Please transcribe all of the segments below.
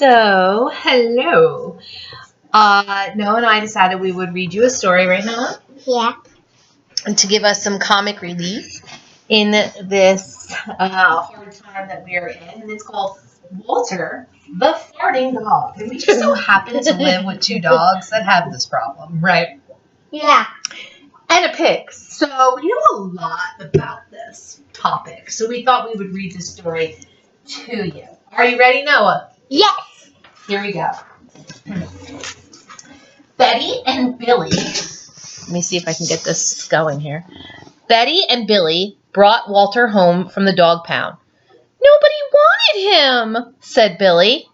So, hello. Noah and I decided we would read you a story right now. Yeah. And to give us some comic relief in this hard time that we are in. And it's called Walter, the Farting Dog. And we just so happen to live with two dogs that have this problem, right? Yeah. And a pig. So we know a lot about this topic. So we thought we would read this story to you. Are you ready, Noah? Yes. Here we go. Betty and Billy. Let me see if I can get this going here. Betty and Billy brought Walter home from the dog pound. Nobody wanted him, said Billy.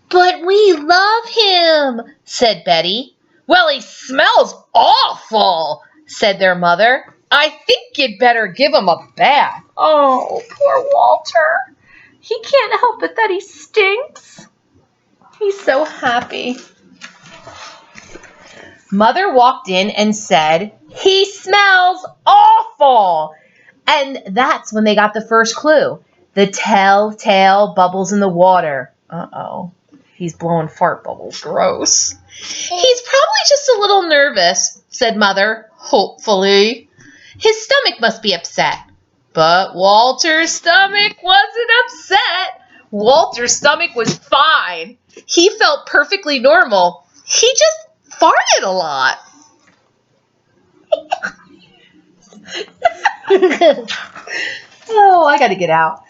But we love him, said Betty. Well, he smells awful, said their mother. I think you'd better give him a bath. Oh, poor Walter. He can't help it that he stinks. He's so happy. Mother walked in and said, he smells awful. And that's when they got the first clue. The telltale bubbles in the water. Uh-oh. He's blowing fart bubbles. Gross. He's probably just a little nervous, said Mother, hopefully. His stomach must be upset. But Walter's stomach wasn't upset. Walter's stomach was fine. He felt perfectly normal. He just farted a lot. Oh, I gotta get out.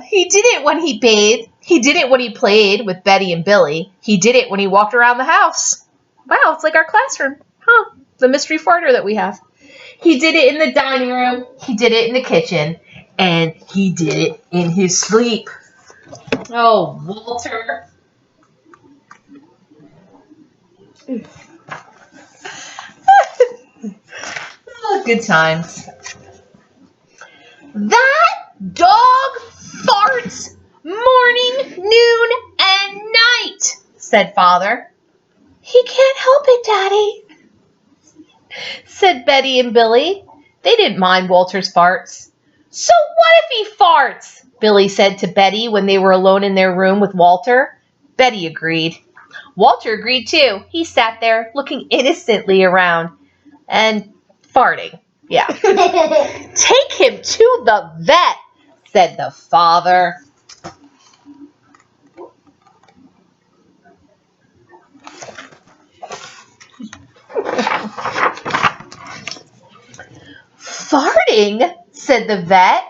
He did it when he bathed. He did it when he played with Betty and Billy. He did it when he walked around the house. Wow, it's like our classroom. Huh, the mystery farter that we have. He did it in the dining room. He did it in the kitchen. And he did it in his sleep. Oh, Walter. Oh, good times. That dog farts morning, noon, and night, said Father. He can't help it, Daddy, said Betty and Billy. They didn't mind Walter's farts. So what if he farts? Billy said to Betty when they were alone in their room with Walter. Betty agreed. Walter agreed too. He sat there looking innocently around and farting. Yeah. Take him to the vet, said the father. Farting, said the vet,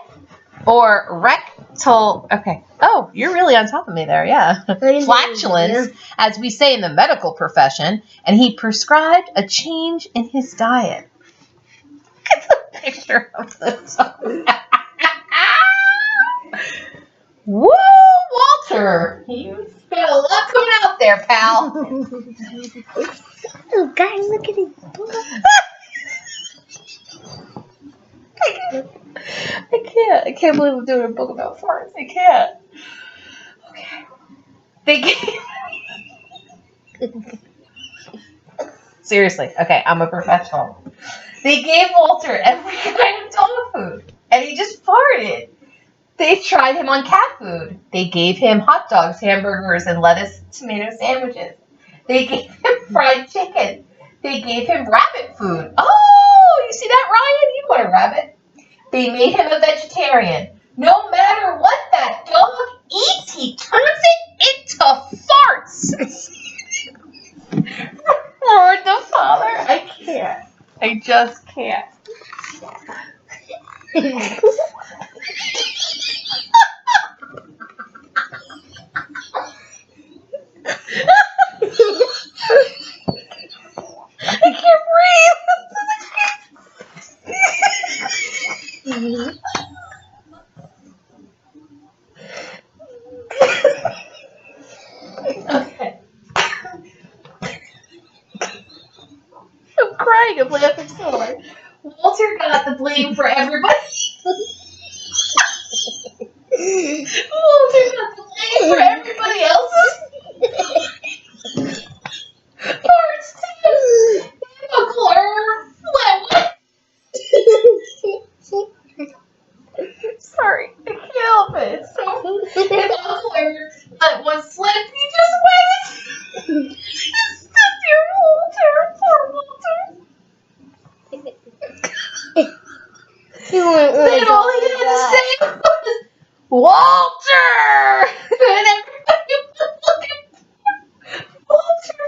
or rectal, okay. Oh, you're really on top of me there, yeah. Flatulence, as we say in the medical profession, and he prescribed a change in his diet. Look at the picture of the dog. Woo, Walter! You've got a lot coming out there, pal. Oh, guys, look at it. I can't believe I'm doing a book about farts. I can't. Okay. They gave... Seriously, okay, I'm a professional. They gave Walter every kind of dog food, and he just farted. They tried him on cat food. They gave him hot dogs, hamburgers, and lettuce tomato sandwiches. They gave him fried chicken. They gave him rabbit food. Oh, you see that, Ryan? You want a rabbit. They made him a vegetarian. No matter what that dog eats, he turns it into farts. Roared the father. I can't. I just can't. I can't breathe. Okay. I'm crying. I'm laughing so hard. Walter got the blame for everybody. Walter got the blame for everybody else's farts too. Uncle Irv. What? Sorry, I can't help it. So, if Uncle Irv let one slip. He just went. He stepped here, Walter. Poor Walter. Then all he had to say was, Walter! And everybody was looking for Walter.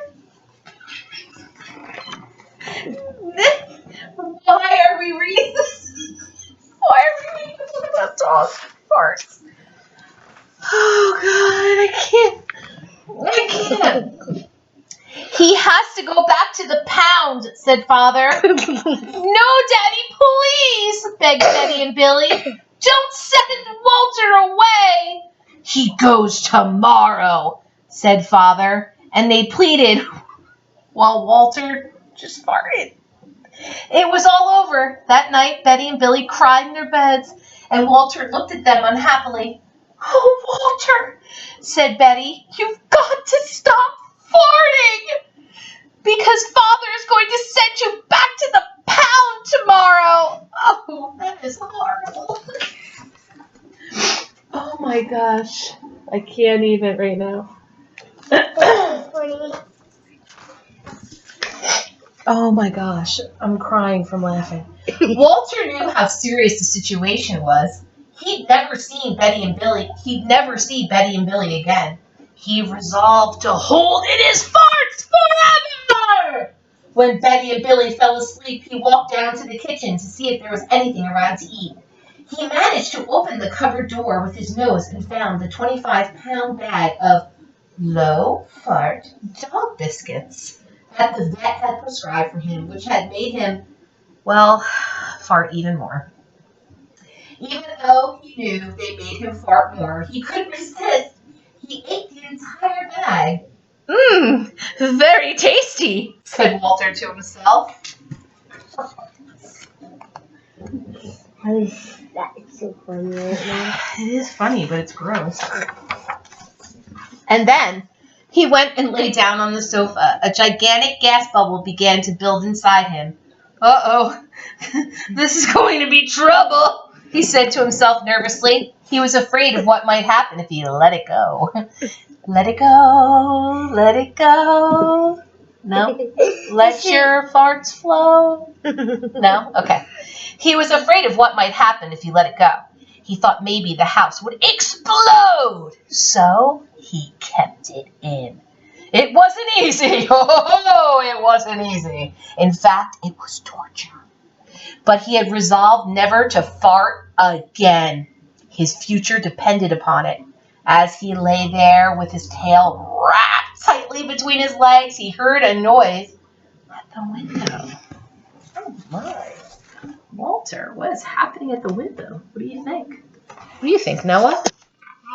Why are we reading this? Why are we reading this about dog farts? Oh, God, I can't. He has to go back to the pound, said Father. No, Daddy, please, begged Betty and Billy. Don't send Walter away. He goes tomorrow, said Father, and they pleaded while Walter just farted. It was all over. That night, Betty and Billy cried in their beds, and Walter looked at them unhappily. Oh, Walter, said Betty, you've got to stop farting, because Father is going to send you back to the pound tomorrow. Oh, that is horrible. Oh my gosh. I can't even right now. Oh my gosh. I'm crying from laughing. Walter knew how serious the situation was. He'd never see Betty and Billy again. He resolved to hold in his farts forever. When Betty and Billy fell asleep, he walked down to the kitchen to see if there was anything around to eat. He managed to open the cupboard door with his nose and found the 25-pound bag of low-fart dog biscuits that the vet had prescribed for him, which had made him, well, fart even more. Even though he knew they made him fart more, he couldn't resist. He ate the entire bag. Very tasty, said Walter to himself. That's so funny right now. It is funny, but it's gross. And then he went and lay down on the sofa. A gigantic gas bubble began to build inside him. Uh-oh, this is going to be trouble, he said to himself nervously. He was afraid of what might happen if he let it go. Let it go, let it go. No? Let your farts flow. No? Okay. He was afraid of what might happen if he let it go. He thought maybe the house would explode. So he kept it in. It wasn't easy. Oh, it wasn't easy. In fact, it was torture. But he had resolved never to fart again. His future depended upon it. As he lay there with his tail wrapped tightly between his legs, he heard a noise at the window. Oh my. Walter, what is happening at the window? What do you think? What do you think, Noah?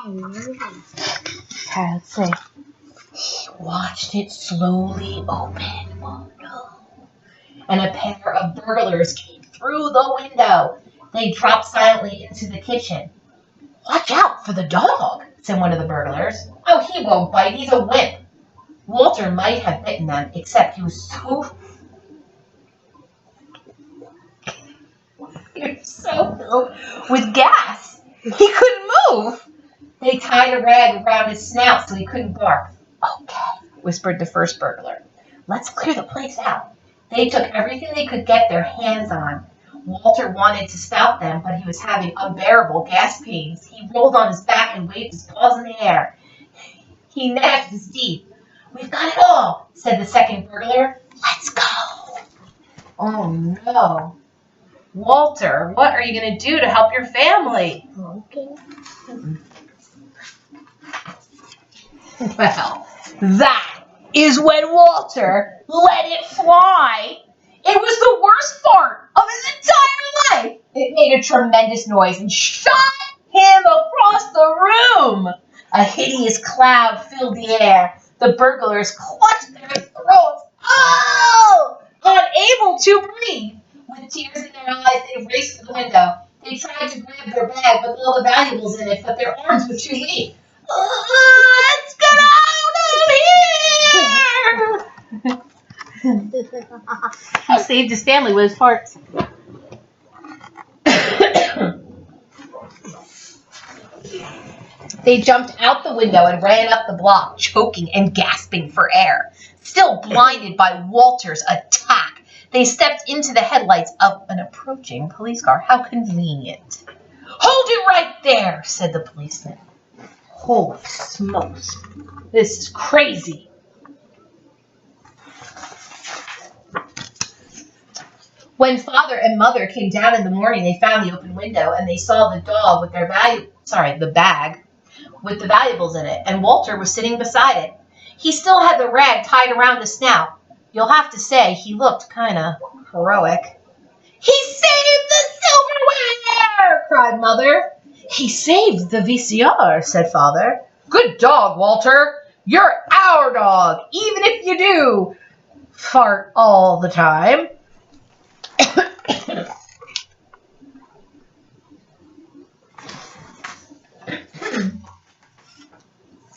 Okay, let's see. He watched it slowly open. Oh no. And a pair of burglars came through the window. They dropped silently into the kitchen. Watch out for the dog, said one of the burglars. Oh, he won't bite. He's a wimp. Walter might have bitten them, except he was so filled with gas. He couldn't move. They tied a rag around his snout so he couldn't bark. Okay, whispered the first burglar. Let's clear the place out. They took everything they could get their hands on. Walter wanted to stop them, but he was having unbearable gas pains. He rolled on his back and waved his paws in the air. He gnashed his teeth. We've got it all, said the second burglar. Let's go. Oh, no. Walter, what are you going to do to help your family? Okay. Well, that is when Walter let it fly. It was the worst fart of his entire life. It made a tremendous noise and shot him across the room. A hideous cloud filled the air. The burglars clutched their throats. Oh! Unable to breathe. With tears in their eyes, they raced to the window. They tried to grab their bag with all the valuables in it, but their arms were too weak. Let's get out of here! He saved his family with his farts. They jumped out the window and ran up the block, choking and gasping for air. Still blinded by Walter's attack, they stepped into the headlights of an approaching police car. How convenient. "Hold it right there," said the policeman. Holy smokes. This is crazy. When Father and Mother came down in the morning, they found the open window and they saw the dog with the bag with the valuables in it, and Walter was sitting beside it. He still had the rag tied around his snout. You'll have to say he looked kind of heroic. "He saved the silverware!" cried Mother. "He saved the VCR," said Father. "Good dog, Walter. You're our dog, even if you do fart all the time."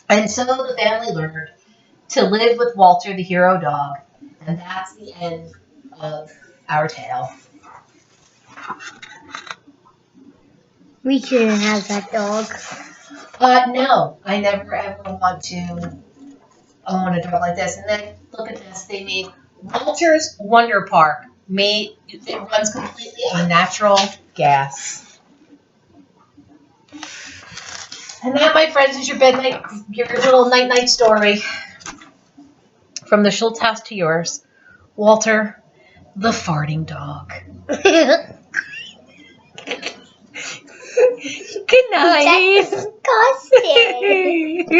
And so the family learned to live with Walter the hero dog. And that's the end of our tale. We shouldn't have that dog. No, I never ever want to own a dog like this. And then look at this. They made Walter's Wonder Park. It runs completely on natural gas. And that, my friends, is your little night story. From the Schultz house to yours, Walter, the farting dog. Good night. That's disgusting.